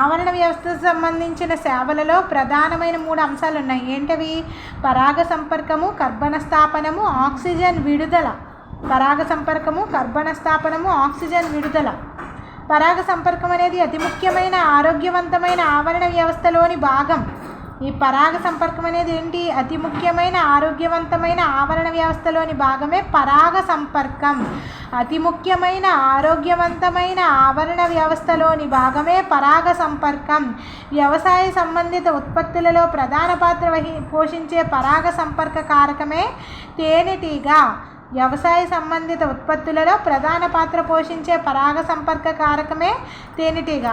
ఆవరణ వ్యవస్థకు సంబంధించిన సేవలలో ప్రధానమైన 3 అంశాలు ఉన్నాయి. ఏంటవి? పరాగ సంపర్కము, కర్బన స్థాపనము, ఆక్సిజన్ విడుదల. పరాగ సంపర్కము, కర్బన స్థాపనము, ఆక్సిజన్ విడుదల. పరాగ సంపర్కం అనేది అతి ముఖ్యమైన ఆరోగ్యవంతమైన ఆవరణ వ్యవస్థలోని భాగం. ఈ పరాగ సంపర్కం అనేది ఏంటి? అతి ముఖ్యమైన ఆరోగ్యవంతమైన ఆవరణ వ్యవస్థలోని భాగమే పరాగ సంపర్కం. అతి ముఖ్యమైన ఆరోగ్యవంతమైన ఆవరణ వ్యవస్థలోని భాగమే పరాగ సంపర్కం. వ్యవసాయ సంబంధిత ఉత్పత్తులలో ప్రధాన పాత్ర పోషించే పరాగ సంపర్క కారకమే తేనెటీగ. వ్యవసాయ సంబంధిత ఉత్పత్తులలో ప్రధాన పాత్ర పోషించే పరాగ సంపర్క కారకమే తేనెటీగ.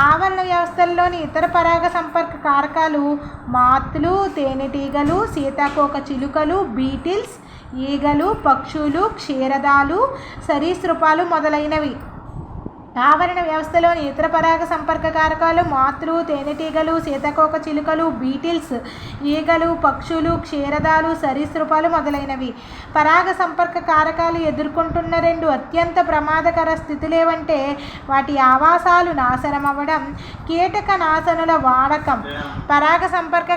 ఆవరణ వ్యవస్థల్లోని ఇతర పరాగ సంపర్క కారకాలు మాత్లు, తేనెటీగలు, సీతాకోక చిలుకలు, బీటిల్స్, ఈగలు, పక్షులు, క్షీరదాలు, సరీసృపాలు మొదలైనవి. ఆవరణ వ్యవస్థలోని ఇతర పరాగ సంపర్క కారకాలు మాత్రు, తేనెటీగలు, సీతాకోక చిలుకలు, బీటిల్స్, ఈగలు, పక్షులు, క్షీరదాలు, సరీసృపాలు మొదలైనవి. పరాగ సంపర్క కారకాలు ఎదుర్కొంటున్న 2 అత్యంత ప్రమాదకర స్థితులేవంటే వాటి ఆవాసాలు నాశనం అవ్వడం, కీటక నాశనుల వాడకం. పరాగ సంపర్క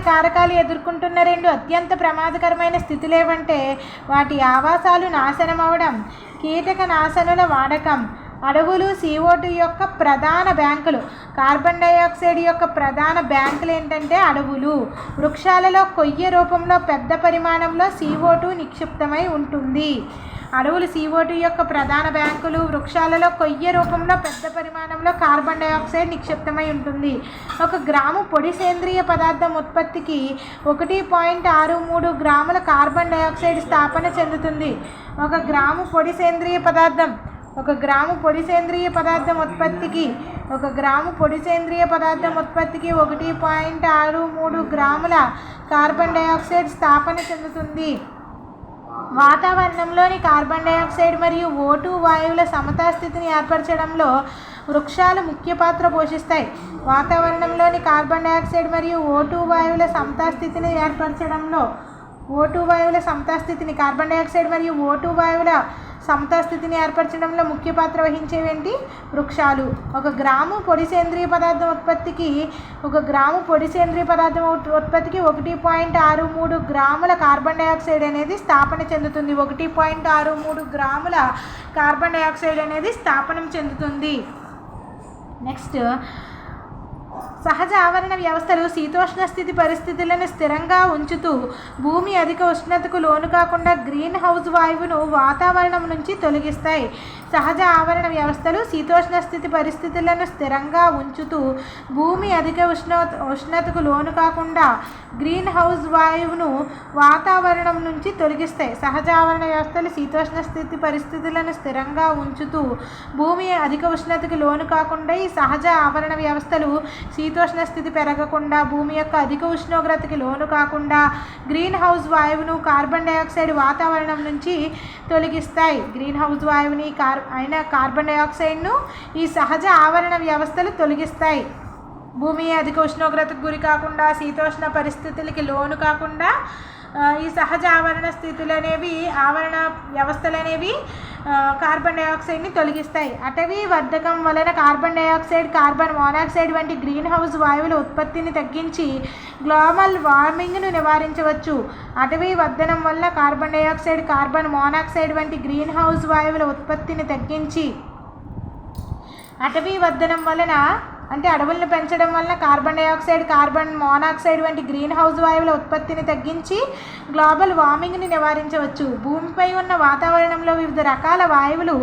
కారకాలు ఎదుర్కొంటున్న 2 అత్యంత ప్రమాదకరమైన స్థితులేవంటే వాటి ఆవాసాలు నాశనం అవడం, కీటక నాశనుల వాడకం. అడవులు CO2 యొక్క ప్రధాన బ్యాంకులు. కార్బన్ డైఆక్సైడ్ యొక్క ప్రధాన బ్యాంకులు ఏంటంటే అడవులు. వృక్షాలలో కొయ్య రూపంలో పెద్ద పరిమాణంలో CO2 నిక్షిప్తమై ఉంటుంది. అడవులు CO2 యొక్క ప్రధాన బ్యాంకులు. వృక్షాలలో కొయ్య రూపంలో పెద్ద పరిమాణంలో కార్బన్ డైఆక్సైడ్ నిక్షిప్తమై ఉంటుంది. 1 గ్రాము పొడి సేంద్రియ పదార్థం ఉత్పత్తికి 1.63 గ్రాముల కార్బన్ డైఆక్సైడ్ స్థాపన చెందుతుంది. 1 గ్రాము పొడి సేంద్రియ పదార్థం ఉత్పత్తికి 1.63 గ్రాముల కార్బన్ డైఆక్సైడ్ స్థాపన చెందుతుంది. వాతావరణంలోని కార్బన్ డైఆక్సైడ్ మరియు O2 వాయువుల సమతాస్థితిని ఏర్పరచడంలో వృక్షాలు ముఖ్య పాత్ర పోషిస్తాయి. వాతావరణంలోని కార్బన్ డైఆక్సైడ్ మరియు O2 వాయువుల సమతాస్థితిని ఏర్పరచడంలో కార్బన్ డైఆక్సైడ్ మరియు O2 వాయువుల సమతాస్థితిని ఏర్పరచడంలో ముఖ్య పాత్ర వహించేవేంటి? వృక్షాలు. 1 గ్రాము పొడి సేంద్రియ పదార్థం ఉత్పత్తికి 1.63 గ్రాముల కార్బన్ డైఆక్సైడ్ అనేది స్థాపన చెందుతుంది. 1.63 గ్రాముల కార్బన్ డైఆక్సైడ్ అనేది స్థాపనం చెందుతుంది. నెక్స్ట్, సహజ ఆవరణ వ్యవస్థలు శీతోష్ణ స్థితి పరిస్థితులను స్థిరంగా ఉంచుతూ భూమి అధిక ఉష్ణతకు లోను కాకుండా గ్రీన్ హౌస్ వాయువును వాతావరణం నుంచి తొలగిస్తాయి. సహజ ఆవరణ వ్యవస్థలు శీతోష్ణ స్థితి పరిస్థితులను స్థిరంగా ఉంచుతూ భూమి అధిక ఉష్ణతకు లోను కాకుండా గ్రీన్ హౌస్ వాయువును వాతావరణం నుంచి తొలగిస్తాయి. సహజ ఆవరణ వ్యవస్థలు శీతోష్ణ స్థితి పరిస్థితులను స్థిరంగా ఉంచుతూ భూమి అధిక ఉష్ణతకు లోను కాకుండా ఈ సహజ ఆవరణ వ్యవస్థలు శీతోష్ణ స్థితి పెరగకుండా భూమి యొక్క అధిక ఉష్ణోగ్రతకి లోను కాకుండా గ్రీన్ హౌస్ వాయువును కార్బన్ డైఆక్సైడ్ వాతావరణం నుంచి తొలగిస్తాయి. గ్రీన్ హౌస్ వాయువుని కార్బన్ డైఆక్సైడ్ను ఈ సహజ ఆవరణ వ్యవస్థలు తొలగిస్తాయి. భూమి అధిక ఉష్ణోగ్రతకు గురి కాకుండా శీతోష్ణ పరిస్థితులకి లోను కాకుండా ఈ సహజ ఆవరణ ఆవరణ వ్యవస్థలు అనేవి కార్బన్ డైఆక్సైడ్ని తొలగిస్తాయి. అటవీ వర్ధకం వలన కార్బన్ డైఆక్సైడ్, కార్బన్ మోనాక్సైడ్ వంటి గ్రీన్ హౌస్ వాయువుల ఉత్పత్తిని తగ్గించి గ్లోబల్ వార్మింగ్ను నివారించవచ్చు. అటవీ వర్ధనం వల్ల కార్బన్ డైఆక్సైడ్, కార్బన్ మోనాక్సైడ్ వంటి గ్రీన్ హౌస్ వాయువుల ఉత్పత్తిని తగ్గించి అటవీ వర్ధనం వలన అంటే అడవులను పెంచడం వలన కార్బన్ డైఆక్సైడ్, కార్బన్ మోనాక్సైడ్ వంటి గ్రీన్ హౌస్ వాయువుల ఉత్పత్తిని తగ్గించి గ్లోబల్ వార్మింగ్ని నివారించవచ్చు. భూమిపై ఉన్న వాతావరణంలో వివిధ రకాల వాయువులు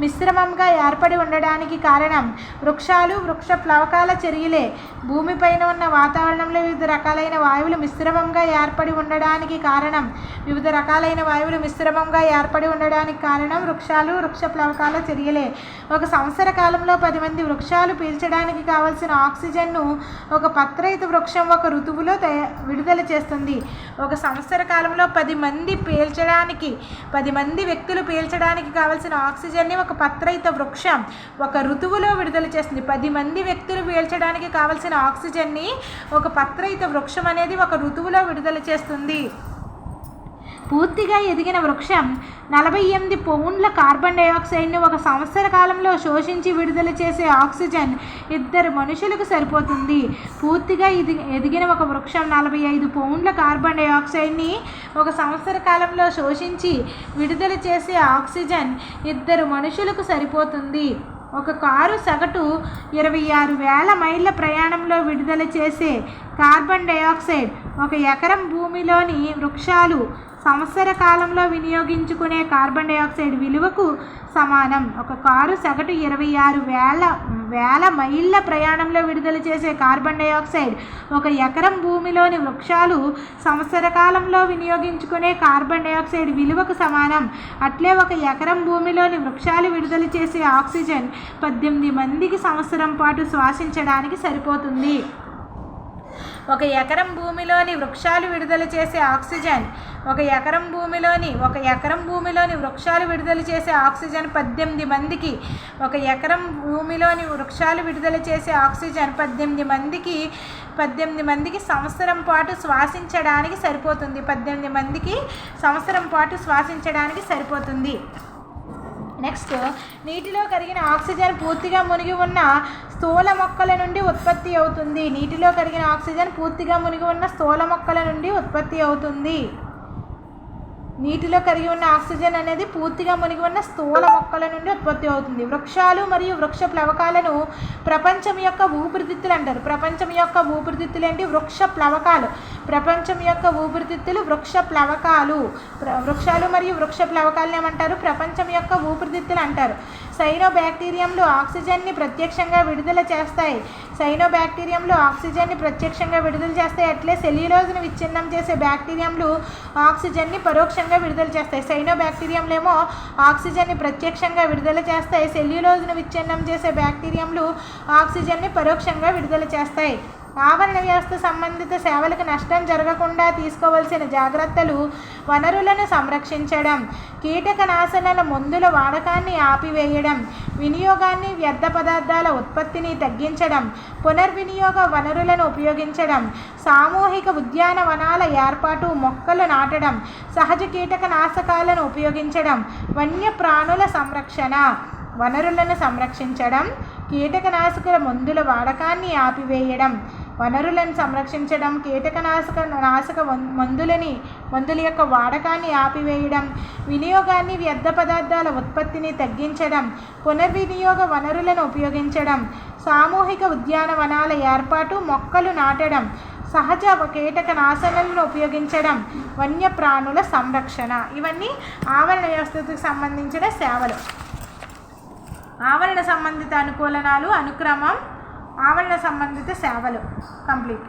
మిశ్రమంగా ఏర్పడి ఉండడానికి కారణం వృక్షాలు, వృక్ష ప్లవకాల చర్యలే. భూమిపైన ఉన్న వాతావరణంలో వివిధ రకాలైన వాయువులు మిశ్రమంగా ఏర్పడి ఉండడానికి కారణం వృక్షాలు, వృక్ష ప్లవకాల చర్యలే. 1 సంవత్సర కాలంలో 10 మంది వృక్షాలు పీల్చడానికి కావలసిన ఆక్సిజన్ను ఒక పత్రహిత వృక్షం ఒక ఋతువులో విడుదల చేస్తుంది. 1 సంవత్సర కాలంలో 10 మంది వ్యక్తులు పీల్చడానికి కావలసిన ఆక్సిజన్ని ఒక పత్రహిత వృక్షం ఒక ఋతువులో విడుదల చేస్తుంది. 10 మంది వ్యక్తులు పీల్చడానికి కావలసిన ఆక్సిజన్ని ఒక పత్రహిత వృక్షం అనేది ఒక ఋతువులో విడుదల చేస్తుంది. పూర్తిగా ఎదిగిన వృక్షం 48 పౌండ్ల కార్బన్ డైఆక్సైడ్ను ఒక సంవత్సర కాలంలో శోషించి విడుదల చేసే ఆక్సిజన్ 2 మనుషులకు సరిపోతుంది. పూర్తిగా ఎదిగిన ఒక వృక్షం 45 పౌండ్ల కార్బన్ డైఆక్సైడ్ని ఒక సంవత్సర కాలంలో శోషించి విడుదల చేసే ఆక్సిజన్ 2 మనుషులకు సరిపోతుంది. ఒక కారు సగటు 26,000 మైళ్ళ ప్రయాణంలో విడుదల చేసే కార్బన్ డైఆక్సైడ్ 1 ఎకరం భూమిలోని వృక్షాలు సంవత్సర కాలంలో వినియోగించుకునే కార్బన్ డైఆక్సైడ్ విలువకు సమానం. ఒక కారు సగటు 26,000 మైళ్ళ ప్రయాణంలో విడుదల చేసే కార్బన్ డైఆక్సైడ్ 1 ఎకరం భూమిలోని వృక్షాలు సంవత్సర కాలంలో వినియోగించుకునే కార్బన్ డైఆక్సైడ్ విలువకు సమానం. అట్లే 1 ఎకరం భూమిలోని వృక్షాలు విడుదల చేసే ఆక్సిజన్ 18 మందికి సంవత్సరం పాటు శ్వాసించడానికి సరిపోతుంది. 1 ఎకరం భూమిలోని వృక్షాలు విడుదల చేసే ఆక్సిజన్ 1 ఎకరం భూమిలోని వృక్షాలు విడుదల చేసే ఆక్సిజన్ 18 మందికి 1 ఎకరం భూమిలోని వృక్షాలు విడుదల చేసే ఆక్సిజన్ 18 మందికి సంవత్సరం పాటు శ్వాసించడానికి సరిపోతుంది. 18 మందికి సంవత్సరం పాటు శ్వాసించడానికి సరిపోతుంది. నెక్స్ట్, నీటిలో కరిగిన ఆక్సిజన్ పూర్తిగా మునిగి ఉన్న స్థూల మొక్కల నుండి ఉత్పత్తి అవుతుంది. నీటిలో కరిగిన ఆక్సిజన్ పూర్తిగా మునిగి ఉన్న స్థూల మొక్కల నుండి ఉత్పత్తి అవుతుంది. నీటిలో కరిగి ఉన్న ఆక్సిజన్ అనేది పూర్తిగా మునిగి ఉన్న స్థూల మొక్కల నుండి ఉత్పత్తి అవుతుంది. వృక్షాలు మరియు వృక్ష ప్లవకాలను ప్రపంచం యొక్క ఊపిరితిత్తులు అంటారు. ప్రపంచం యొక్క ఊపిరితిత్తులు ఏంటి? వృక్ష ప్లవకాలు. ప్రపంచం యొక్క ఊపిరితిత్తులు వృక్ష ప్లవకాలు. వృక్షాలు మరియు వృక్ష ప్లవకాలను ఏమంటారు? ప్రపంచం యొక్క ఊపిరితిత్తులు అంటారు. సైనోబాక్టీరియంలు ఆక్సిజన్ని ప్రత్యక్షంగా విడుదల చేస్తాయి. అట్లే సెల్యులోజ్ను విచ్ఛిన్నం చేసే బ్యాక్టీరియంలు ఆక్సిజన్ని పరోక్షంగా విడుదల చేస్తాయి. సైనోబాక్టీరియంలు ఏమో ఆక్సిజన్ని ప్రత్యక్షంగా విడుదల చేస్తాయి. సెల్యులోజ్ను విచ్ఛిన్నం చేసే బ్యాక్టీరియంలు ఆక్సిజన్ని పరోక్షంగా విడుదల చేస్తాయి. ఆవరణ వ్యవస్థ సంబంధిత సేవలకు నష్టం జరగకుండా తీసుకోవాల్సిన జాగ్రత్తలు: వనరులను సంరక్షించడం, కీటకనాశనాల మందుల వాడకాన్ని ఆపివేయడం, వినియోగాన్ని, వ్యర్థ పదార్థాల ఉత్పత్తిని తగ్గించడం, పునర్వినియోగ వనరులను ఉపయోగించడం, సామూహిక ఉద్యానవనాల ఏర్పాటు, మొక్కలు నాటడం, సహజ కీటకనాశకాలను ఉపయోగించడం, వన్యప్రాణుల సంరక్షణ. వనరులను సంరక్షించడం, కీటకనాశకుల మందుల వాడకాన్ని ఆపివేయడం. వనరులను సంరక్షించడం, కీటకనాశక మందుల యొక్క వాడకాన్ని ఆపివేయడం, వినియోగాన్ని, వ్యర్థ పదార్థాల ఉత్పత్తిని తగ్గించడం, పునర్వినియోగ వనరులను ఉపయోగించడం, సామూహిక ఉద్యానవనాల ఏర్పాటు, మొక్కలు నాటడం, సహజ కీటకనాశనాలను ఉపయోగించడం, వన్యప్రాణుల సంరక్షణ. ఇవన్నీ ఆవరణ వ్యవస్థకు సంబంధించిన సేవలు. ఆవరణ సంబంధిత అనుకూలనాలు, అనుక్రమం, ఆవరణ సంబంధిత సేవలు కంప్లీట్.